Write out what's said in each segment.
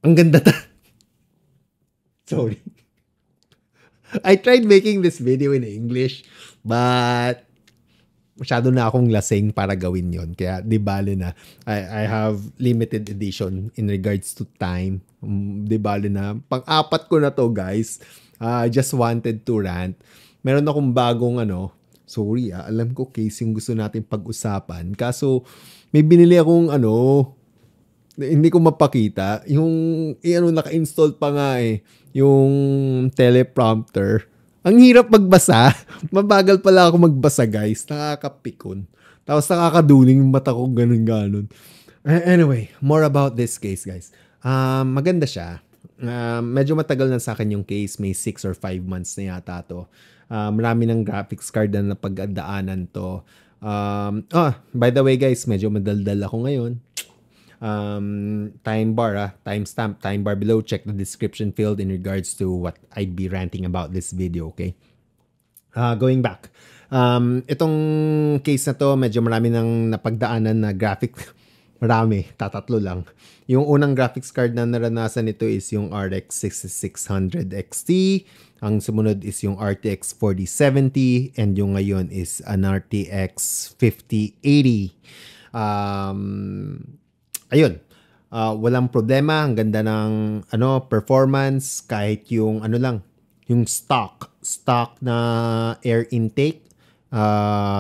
Ang ganda Sorry. I tried making this video in English, but masyado na akong lasing para gawin yon. Kaya di bale na. I have limited edition in regards to time. Di bale na. Pang-apat ko na to, guys. I just wanted to rant. Meron akong bagong sorry alam ko case yung gusto natin pag-usapan. Kaso may binili akong hindi ko mapakita. Yung naka-install pa nga yung teleprompter. Ang hirap magbasa. Mabagal pala ako magbasa, guys. Nakakapikon. Tapos nakakaduling yung mata ko, ganun-ganun. Anyway, more about this case, guys. Maganda siya. Medyo matagal na sa akin yung case. May 6 or 5 months na yata to. Marami ng graphics card na napagdaanan to. By the way, guys, medyo madaldal ako ngayon. Timestamp, time bar below. Check the description field in regards to what I'd be ranting about this video, okay? Going back. Itong case na to, medyo marami nang napagdaanan na graphic. Marami, tatatlo lang. Yung unang graphics card na naranasan nito is yung RX 6600 XT. Ang sumunod is yung RTX 4070 and yung ngayon is an RTX 5080. Ayun. Walang problema, ang ganda ng performance kahit yung yung stock na air intake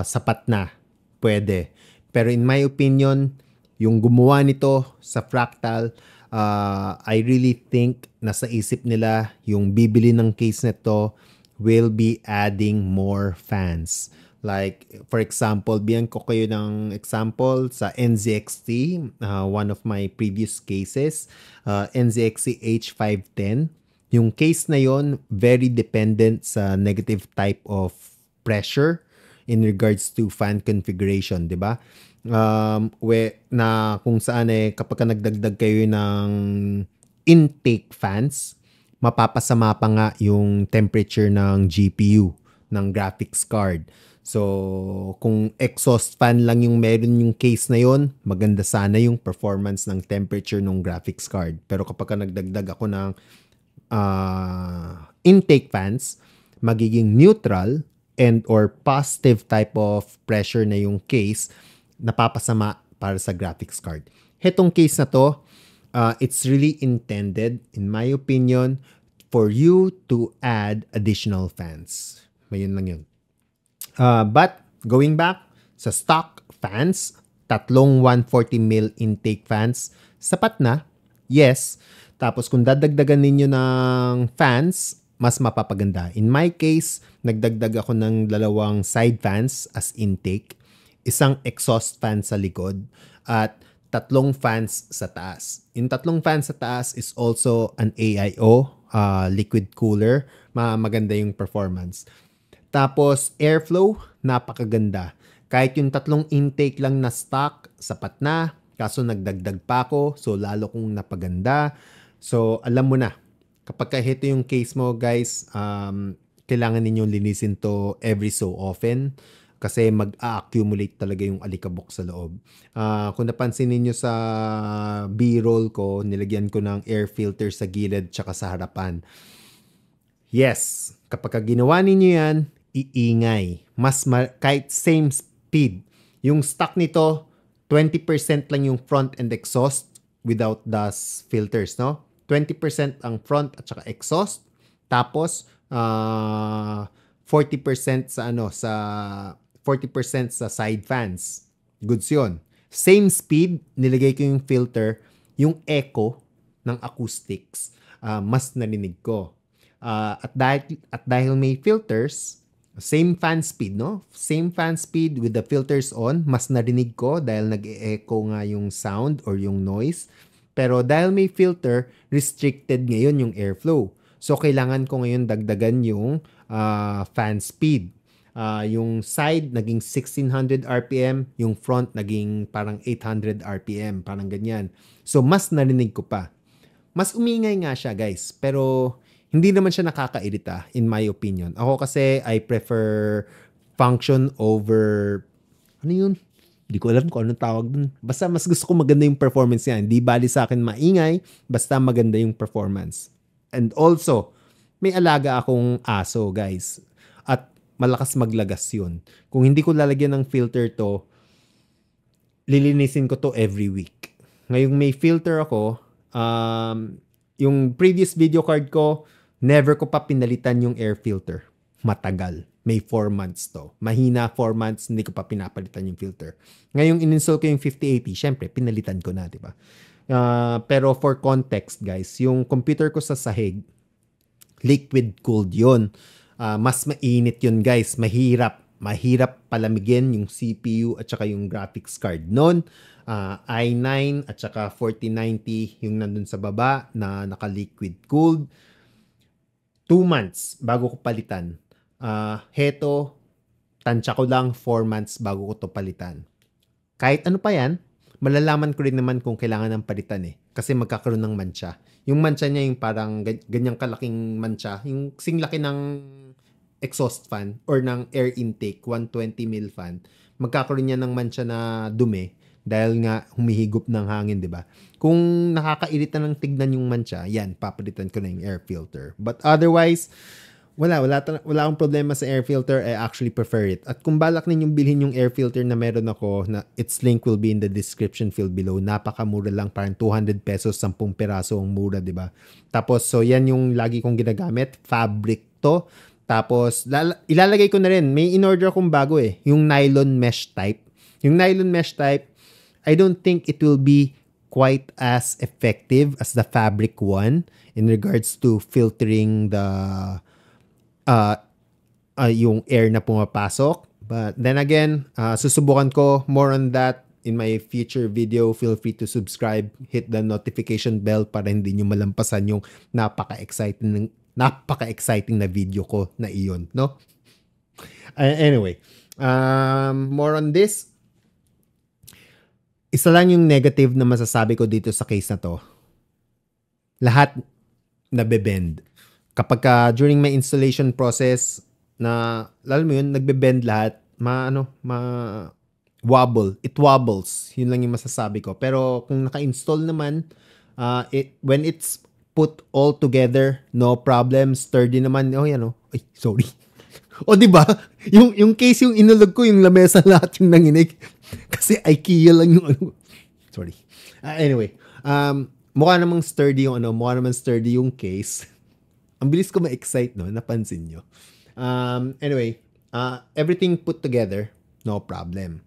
sapat na. Pwede. Pero in my opinion, yung gumawa nito sa Fractal, I really think nasa isip nila yung bibili ng case nito will be adding more fans. Like, for example, biyan ko kayo ng example sa NZXT, one of my previous cases, NZXT H510. Yung case na yon very dependent sa negative type of pressure in regards to fan configuration, di ba? Na kung saan kapag nagdagdag kayo ng intake fans, mapapasama pa nga yung temperature ng GPU, ng graphics card. So, kung exhaust fan lang yung meron yung case na yon, maganda sana yung performance ng temperature ng graphics card. Pero kapag nagdagdag ako ng intake fans, magiging neutral and or positive type of pressure na yung case, napapasama para sa graphics card. Hetong case na to, it's really intended, in my opinion, for you to add additional fans. Mayun lang yun. But, going back sa stock fans, tatlong 140mm intake fans, sapat na, yes. Tapos kung dadagdagan ninyo ng fans, mas mapapaganda. In my case, nagdagdag ako ng 2 side fans as intake, isang exhaust fan sa likod, at 3 fans sa taas. Yung 3 fans sa taas is also an AIO, liquid cooler. Maganda yung performance. Tapos, airflow, napakaganda. Kahit yung 3 intake lang na stock, sapat na. Kaso nagdagdag pa ako, so lalo kong napaganda. So, alam mo na, kapag ito yung case mo, guys, kailangan ninyong linisin to every so often kasi mag-accumulate talaga yung alikabok sa loob. Kung napansin niyo sa B-roll ko, nilagyan ko ng air filter sa gilid tsaka sa harapan. Yes, kapag ginawa ninyo yan, iingay. Kahit same speed. Yung stock nito, 20% lang yung front and exhaust without the filters, no? 20% ang front at saka exhaust. Tapos 40% sa 40% sa side fans. Goods 'yun. Same speed, nilagay ko yung filter, yung echo ng acoustics, mas narinig ko. At dahil may filters, same fan speed, no? Same fan speed with the filters on, mas narinig ko dahil nag-e-echo nga yung sound or yung noise. Pero dahil may filter, restricted ngayon yung airflow. So, kailangan ko ngayon dagdagan yung fan speed. Yung side, naging 1600 RPM. Yung front, naging parang 800 RPM. Parang ganyan. So, mas narinig ko pa. Mas umingay nga siya, guys. Pero, hindi naman siya nakakairita, in my opinion. Ako kasi, I prefer function over, ano yun? Di ko alam kung anong tawag dun. Basta mas gusto ko maganda yung performance niya. Hindi bali sa akin maingay, basta maganda yung performance. And also, may alaga akong aso, guys. At malakas maglagas yun. Kung hindi ko lalagyan ng filter to, lilinisin ko to every week. Ngayong may filter ako, yung previous video card ko, never ko pa pinalitan yung air filter. Matagal. May 4 months to. Mahina 4 months, hindi ko pa pinapalitan yung filter. Ngayong in-install ko yung 5080, syempre, pinalitan ko na, di ba? Pero for context, guys, yung computer ko sa sahig, liquid cooled yun. Mas mainit yun, guys. Mahirap palamigin yung CPU at saka yung graphics card noon. i9 at saka 4090 yung nandun sa baba na naka-liquid cooled. 2 months bago ko palitan. Heto, tansya ko lang 4 months bago ko to palitan. Kahit ano pa yan, malalaman ko rin naman kung kailangan ng palitan eh. Kasi magkakaroon ng mancha. Yung mancha niya yung parang ganyang kalaking mancha. Yung singlaki ng exhaust fan or ng air intake, 120 mil fan. Magkakaroon niya ng mancha na dumi dahil nga humihigop ng hangin, di ba? Kung nakakairita ng tignan yung mancha, yan, papalitan ko na yung air filter. But otherwise, wala akong problema sa air filter. I actually prefer it. At kung balak ninyong bilhin yung air filter na meron ako, na its link will be in the description field below. Napakamura lang, parang 200 pesos, 10 peraso ang mura, di ba? Tapos, so yan yung lagi kong ginagamit. Fabric to. Tapos, ilalagay ko na rin. May in-order akong bago eh. Yung nylon mesh type. Yung nylon mesh type, I don't think it will be quite as effective as the fabric one in regards to filtering the yung air na pumapasok. But then again, susubukan ko more on that in my future video. Feel free to subscribe, hit the notification bell para hindi nyo malampasan yung napaka-exciting na video ko na iyon, no? Anyway, more on this. Isa lang yung negative na masasabi ko dito sa case na to. Lahat nabebend. Kapag during my installation process na, lalo mo yun, nagbe-bend lahat, wobble. It wobbles. Yun lang yung masasabi ko. Pero kung naka-install naman, when it's put all together, no problem, sturdy naman. Oh, yan oh. Ay, sorry. O, di ba? Yung case yung inulog ko, yung lamesa lahat yung nanginig. Kasi IKEA lang yung ano. Sorry. Anyway, mukha namang sturdy yung case. Ang bilis ko ma-excite, no? Napansin nyo. Anyway, everything put together, no problem.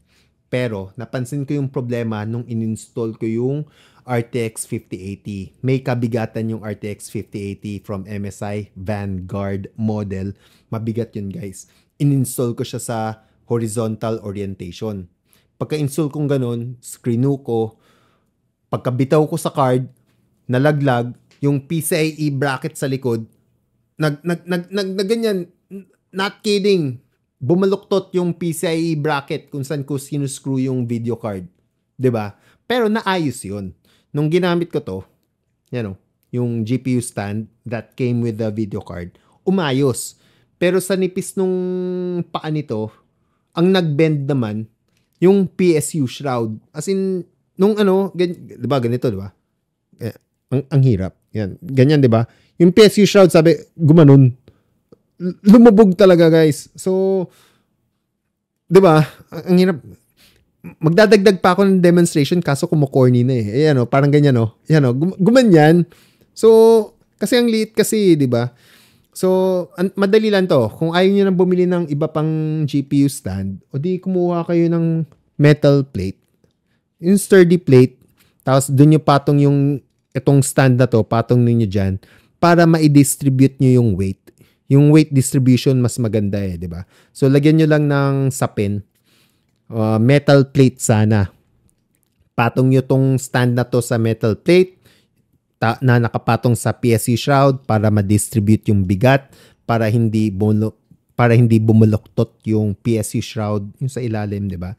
Pero, napansin ko yung problema nung in-install ko yung RTX 5080. May kabigatan yung RTX 5080 from MSI Vanguard model. Mabigat yun, guys. In-install ko siya sa horizontal orientation. Pagka-install kong ganun, screenu ko, pagkabitaw ko sa card, nalaglag, yung PCIe bracket sa likod, ganyan, not kidding, bumaluktot yung PCIe bracket kung saan ko sinuscrew yung video card. 'Di ba? Pero naayos yun. Nung ginamit ko to, yan o, yung GPU stand that came with the video card, umayos. Pero sa nipis nung paa nito, ang nag-bend naman, yung PSU shroud. As in, nung ano, diba ganito, diba? Ang hirap. Yan. Ganyan, diba? Yung PSU shroud, sabi, gumanon. Lumubog talaga, guys. So, diba? Ang hirap. Magdadagdag pa ako ng demonstration kaso kumukorny na eh. Ayan o, parang ganyan o. Ayan o, gumanyan. So, kasi ang liit kasi, diba? So, madali lang to. Kung ayaw nyo nang bumili ng iba pang GPU stand, o di kumuha kayo ng metal plate. Yung sturdy plate, tapos dun nyo patong yung itong stand na to, patong ninyo dyan, para ma-distribute nyo yung weight. Yung weight distribution mas maganda eh, di ba? So, lagyan nyo lang ng sapin. Metal plate sana. Patong nyo tong stand na to sa metal plate, na nakapatong sa PSU shroud para ma-distribute yung bigat, para hindi bumuloktot yung PSU shroud yung sa ilalim, di ba?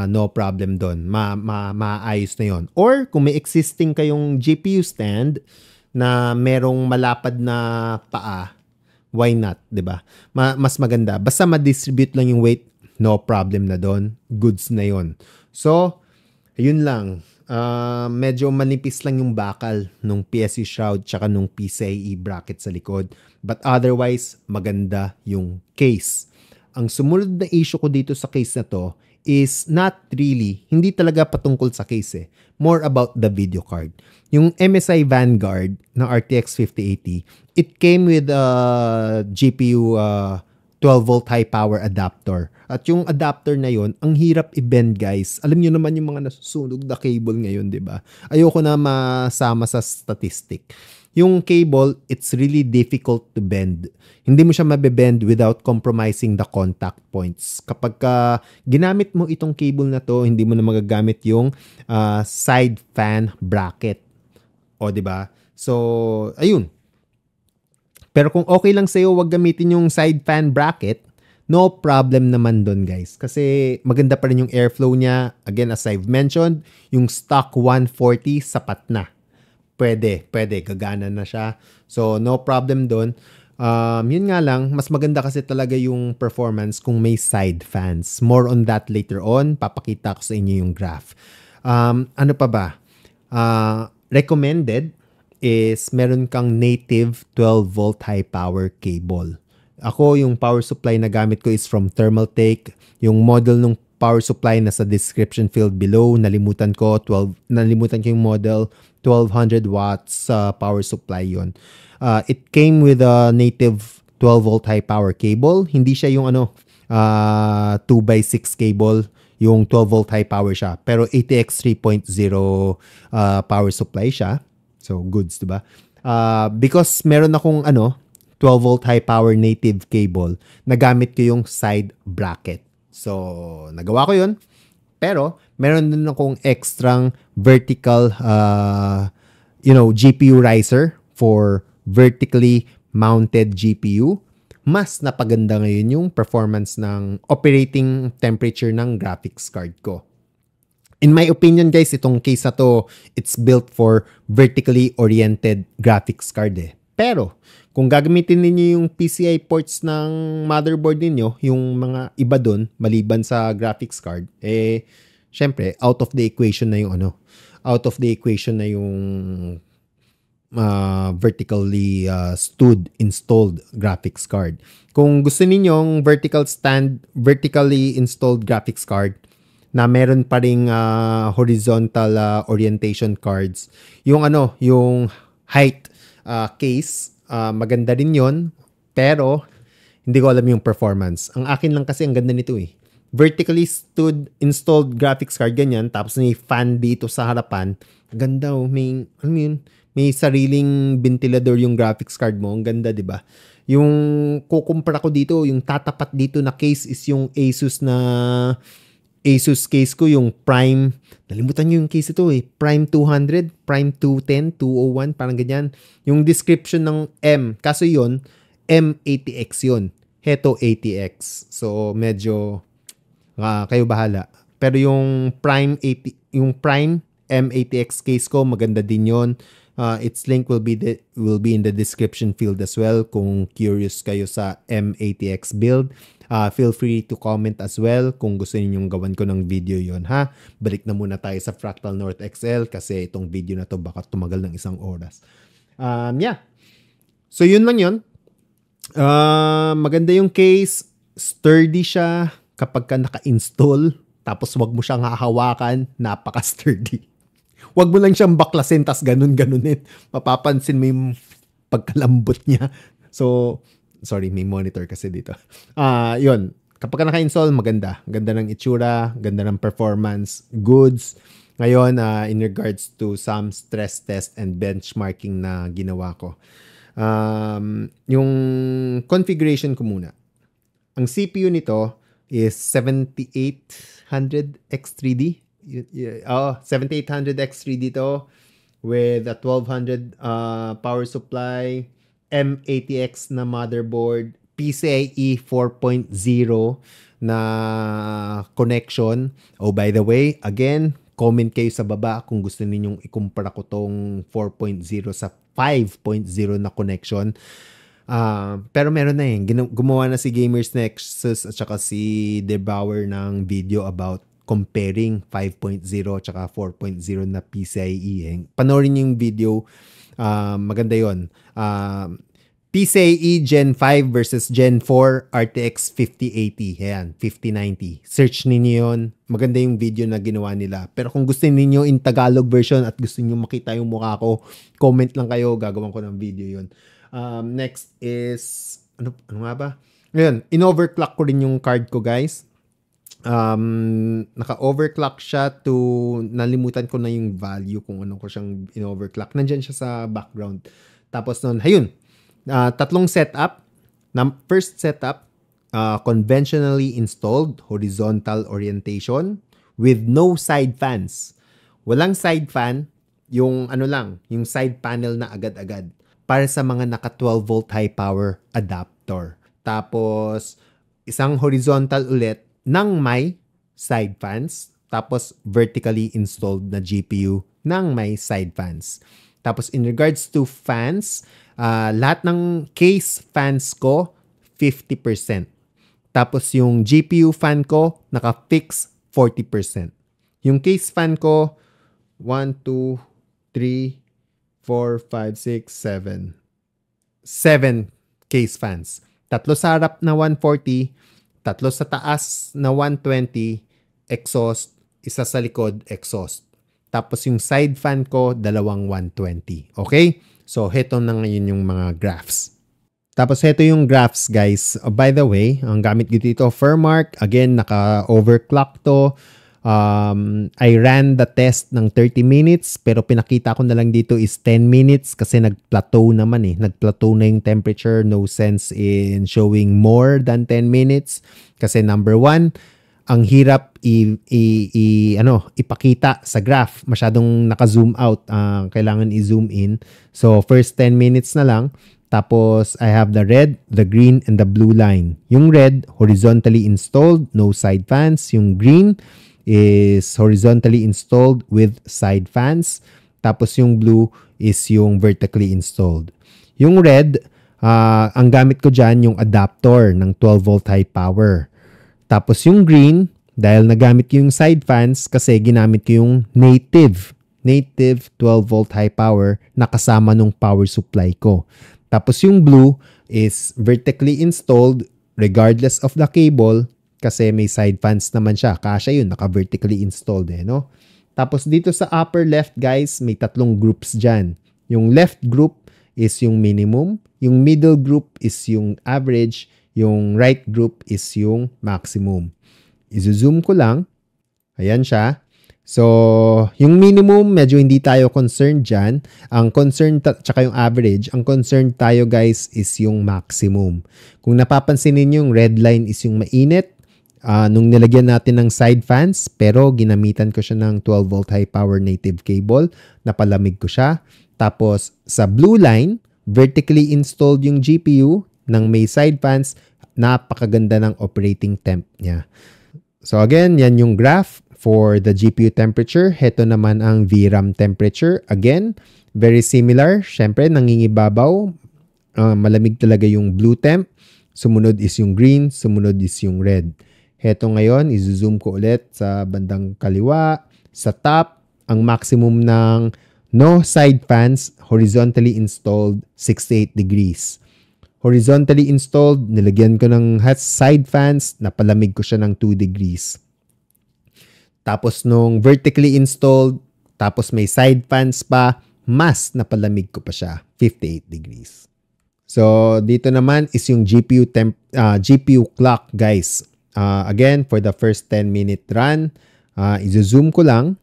No problem doon. Maayos na yon. Or kung may existing kayong GPU stand na merong malapad na paa, why not, di ba? Mas maganda. Basta ma-distribute lang yung weight. no problem na doon. Goods na yon. So, ayun lang. Medyo manipis lang yung bakal nung PSU shroud tsaka nung PCIe bracket sa likod. But otherwise, maganda yung case. Ang sumunod na issue ko dito sa case na to is not really, hindi talaga patungkol sa case eh. More about the video card. Yung MSI Vanguard ng RTX 5080, it came with a GPU 12-volt high power adapter. At yung adapter na yon, ang hirap i-bend guys. Alam niyo naman yung mga nasusunog na cable ngayon, di ba? Ayoko na masama sa statistic. Yung cable, it's really difficult to bend. Hindi mo siya mabebend without compromising the contact points. Kapag ginamit mo itong cable na to, hindi mo na magagamit yung side fan bracket. O, di ba? So, ayun. Pero kung okay lang sa'yo, wag gamitin yung side fan bracket, no problem naman doon guys. Kasi maganda pa rin yung airflow niya. Again, as I've mentioned, yung stock 140 sapat na. Pwede, gagana na siya. So, no problem doon. Yun nga lang, mas maganda kasi talaga yung performance kung may side fans. More on that later on. Papakita ko sa inyo yung graph. Ano pa ba? Recommended is meron kang native 12-volt high power cable. Ako, yung power supply na gamit ko is from Thermaltake. Yung model ng power supply nasa description field below. Nalimutan ko yung model. 1200 watts power supply yon. It came with a native 12-volt high power cable. Hindi siya yung 2x6 cable. Yung 12-volt high power siya. Pero ATX 3.0 power supply siya. So, goods, diba? Because meron akong 12-volt high power native cable, nagamit ko yung side bracket. So, nagawa ko yun. Pero, meron din akong extrang vertical, GPU riser for vertically mounted GPU. Mas napaganda ngayon yung performance ng operating temperature ng graphics card ko. In my opinion guys, itong case na to, it's built for vertically oriented graphics card eh. Pero, kung gagamitin ninyo yung PCI ports ng motherboard ninyo, yung mga iba dun, maliban sa graphics card, syempre, out of the equation na yung vertically installed graphics card. Kung gusto ninyong vertically installed graphics card, na meron pa ring horizontal orientation cards. Yung height case, maganda rin yon, pero hindi ko alam yung performance. Ang akin lang kasi ang ganda nito eh. Vertically installed graphics card ganyan, tapos may fan dito sa harapan. Ganda oh, may sariling ventilador yung graphics card mo. Ang ganda, 'di ba? Yung kukumpara ko dito, yung tatapat dito na case is yung Asus case ko, yung Prime, nalimutan nyo yung case ito eh, Prime 200, Prime 210, 201, parang ganyan. Yung description ng M, kaso yun, M80X yun. Heto 80X. So, medyo, kayo bahala. Pero yung Prime M80X case ko, maganda din yun. Its link will be in the description field as well kung curious kayo sa M80X build. Feel free to comment as well kung gusto ninyong gawan ko ng video yon ha. Balik na muna tayo sa Fractal North XL kasi itong video na to baka tumagal ng 1 oras. Yeah. So yun lang yun. Maganda yung case. Sturdy siya kapag ka naka-install. Tapos wag mo siyang hahawakan. Napaka-sturdy. Wag mo lang siyang baklasin tas ganun-ganunin. Mapapansin mo yung pagkalambot niya. So, sorry, may monitor kasi dito. Yun. Kapag ka naka-install, maganda. Ganda ng itsura, ganda ng performance, goods. Ngayon, in regards to some stress test and benchmarking na ginawa ko. Yung configuration ko muna. Ang CPU nito is 7800X3D. 7800X3D to with a 1200 power supply, M80X na motherboard, PCIe 4.0 na connection. Oh, by the way, again, comment kayo sa baba kung gusto ninyong ikumpara ko tong 4.0 sa 5.0 na connection. Pero meron na gumawa na si Gamers Nexus at saka si Debauer ng video about comparing 5.0 at saka 4.0 na PCIe. Panoorin yung video. Maganda yun. PCIe Gen 5 versus Gen 4 RTX 5080. Ayan, 5090. Search ninyo yun. Maganda yung video na ginawa nila. Pero kung gusto niyo in Tagalog version at gusto niyo makita yung mukha ko, comment lang kayo. Gagawin ko ng video yun. Next is, ano nga ba? Ngayon, in-overclock ko rin yung card ko, guys. Naka-overclock siya to, nalimutan ko na yung value kung ano ko siyang in-overclock. Nandyan siya sa background. Tapos nun, ayun, tatlong setup. First setup, conventionally installed horizontal orientation with no side fans. Walang side fan, yung ano lang, yung side panel na agad-agad para sa mga naka 12 volt high power adapter. Tapos, isang horizontal ulit ng may side fans. Tapos, vertically installed na GPU ng may side fans. Tapos, in regards to fans, lahat ng case fans ko, 50%. Tapos, yung GPU fan ko, naka-fix 40%. Yung case fan ko, 1, 2, 3, 4, 5, 6, 7. 7 case fans. Tatlo sa harap na 140, tatlo sa taas na 120, exhaust, isa sa likod, exhaust. Tapos yung side fan ko, dalawang 120. Okay? So, heto na ngayon yung mga graphs. Tapos heto yung graphs, guys. By the way, ang gamit ko dito, Furmark. Again, naka-overclock to. I ran the test ng 30 minutes pero pinakita ko na lang dito is 10 minutes kasi nag-plateau naman Nag-plateau na yung temperature. No sense in showing more than 10 minutes kasi number one, ang hirap ipakita sa graph. Masyadong naka-zoom out. Kailangan i-zoom in. So, first 10 minutes na lang. Tapos, I have the red, the green, and the blue line. Yung red, horizontally installed, no side fans. Yung green is horizontally installed with side fans. Tapos yung blue is yung vertically installed. Yung red, ang gamit ko dyan yung adapter ng 12 volt high power. Tapos yung green, dahil nagamit ko yung side fans kasi ginamit ko yung native 12 volt high power na kasama nung power supply ko. Tapos yung blue is vertically installed regardless of the cable kasi may side fans naman siya. Kasya yun, naka-vertically installed no? Tapos dito sa upper left, guys, may tatlong groups dyan. Yung left group is yung minimum, yung middle group is yung average, yung right group is yung maximum. I-zoom ko lang. Ayan siya. So, yung minimum, medyo hindi tayo concerned dyan. Ang concern, tsaka yung average, ang concern tayo, guys, is yung maximum. Kung napapansin ninyo, yung red line is yung mainit. Nung nilagyan natin ng side fans, pero ginamitan ko siya ng 12 volt high power native cable, napalamig ko siya. Tapos, sa blue line, vertically installed yung GPU ng may side fans, napakaganda ng operating temp niya. So again, yan yung graph for the GPU temperature. Heto naman ang VRAM temperature. Again, very similar. Siyempre, nangingibabaw. Malamig talaga yung blue temp. Sumunod is yung green. Sumunod is yung red. Heto ngayon, i-zoom ko ulit sa bandang kaliwa. Sa top, ang maximum ng no side fans, horizontally installed, 68 degrees. Horizontally installed, nilagyan ko ng side fans, napalamig ko siya ng 2 degrees. Tapos nung vertically installed, tapos may side fans pa, mas napalamig ko pa siya, 58 degrees. So, dito naman is yung GPU clock, guys. Again, for the first 10-minute run, i-zoom ko lang.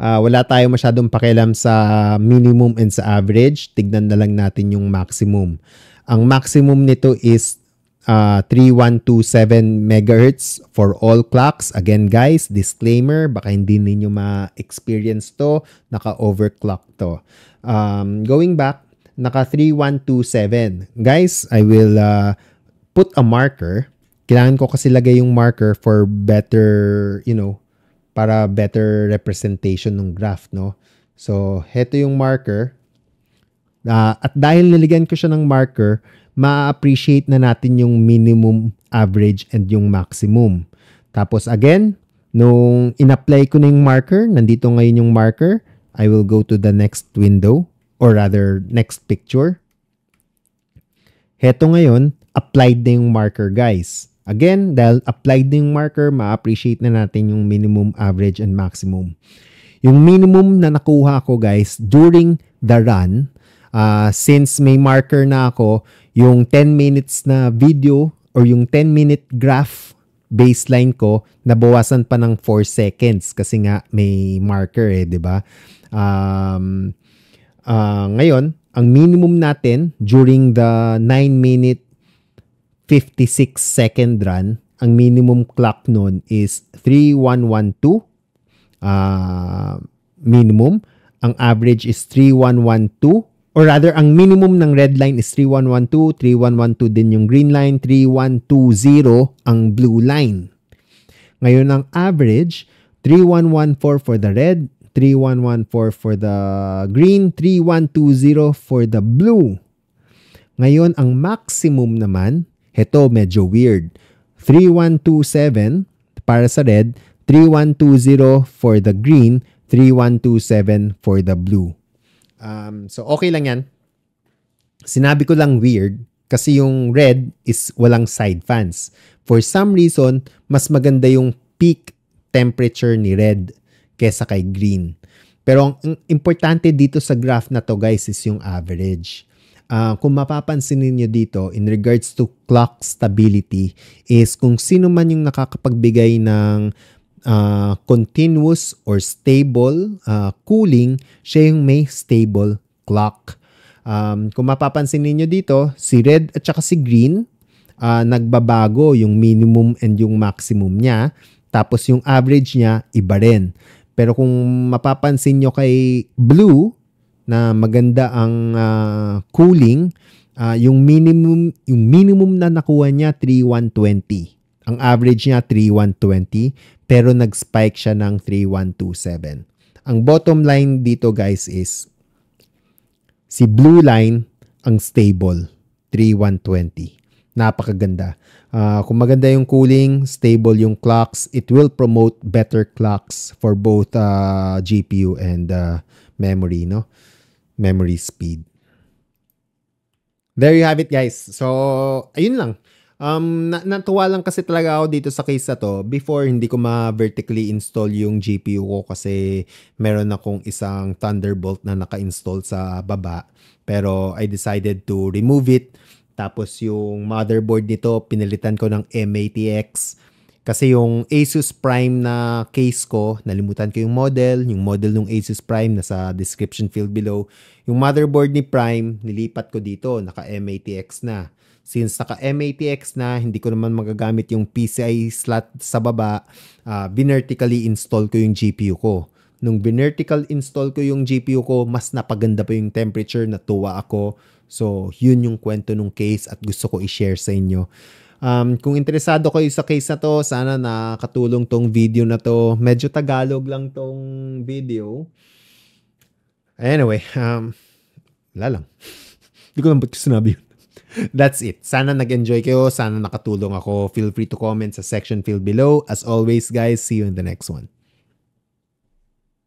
Wala tayo masyadong pakialam sa minimum and sa average. Tignan na lang natin yung maximum. Ang maximum nito is 3127 MHz for all clocks. Again, guys, disclaimer, baka hindi ninyo ma-experience to. Naka-overclock to. Going back, naka 3127. Guys, I will put a marker. Kailangan ko kasi lagay yung marker for better, para better representation ng graph, no? So, heto yung marker. At dahil nilagyan ko siya ng marker, ma-appreciate na natin yung minimum, average, and yung maximum. Tapos again, nung in-apply ko na yung marker, nandito ngayon yung marker, I will go to the next window, or rather, next picture. Heto ngayon, applied na yung marker, guys. Again, dahil applied na yung marker, ma-appreciate na natin yung minimum, average, and maximum. Yung minimum na nakuha ko, guys, during the run, since may marker na ako, yung 10 minutes na video or yung 10-minute graph baseline ko, nabawasan pa ng 4 seconds kasi nga may marker di ba? Ngayon, ang minimum natin during the 9-minute 56-second run, ang minimum clock nun is 3112 minimum. Ang average is 3112. Or rather, ang minimum ng red line is 3112. 3112 din yung green line. 3120 ang blue line. Ngayon, ang average, 3114 for the red, 3114 for the green, 3120 for the blue. Ngayon, ang maximum naman, heto medyo weird. 3127 para sa red, 3120 for the green, 3127 for the blue. So, okay lang yan. Sinabi ko lang weird kasi yung red is walang side fans. For some reason, mas maganda yung peak temperature ni red kesa kay green. Pero ang importante dito sa graph na to, guys, is yung average. Kung mapapansin niyo dito, in regards to clock stability, is kung sino man yung nakakapagbigay ng continuous or stable cooling, siya yung may stable clock. Kung mapapansin niyo dito, si red at saka si green, nagbabago yung minimum and yung maximum niya. Tapos yung average niya, iba rin. Pero kung mapapansin nyo kay blue, na maganda ang cooling, yung minimum na nakuha niya, 3120. Ang average niya, 3120. Pero nag-spike siya ng 3127. Ang bottom line dito, guys, is si blue line ang stable, 3120. Napakaganda. Kung maganda yung cooling, stable yung clocks, it will promote better clocks for both GPU and memory, no? Memory speed. There you have it, guys. So, ayun lang. Natuwa lang kasi talaga ako dito sa case na to. Before, hindi ko ma-vertically install yung GPU ko kasi meron akong isang Thunderbolt na naka-install sa baba. Pero I decided to remove it. Tapos yung motherboard nito, pinalitan ko ng M80X. Kasi yung Asus Prime na case ko, nalimutan ko yung model ng Asus Prime nasa description field below. Yung motherboard ni Prime, nilipat ko dito, naka M80X na. Since naka M80X na, hindi ko naman magagamit yung PCI slot sa baba, binertically install ko yung GPU ko. Nung binertical install ko yung GPU ko, mas napaganda pa yung temperature, natuwa ako. So, yun yung kwento ng case at gusto ko i-share sa inyo. Kung interesado kayo sa case na to, sana nakatulong tong video na to. Medyo Tagalog lang tong video. Anyway, wala lang. Hindi ko lang ba't sinabi yun. That's it. Sana nag-enjoy kayo. Sana nakatulong ako. Feel free to comment sa section field below. As always, guys, see you in the next one.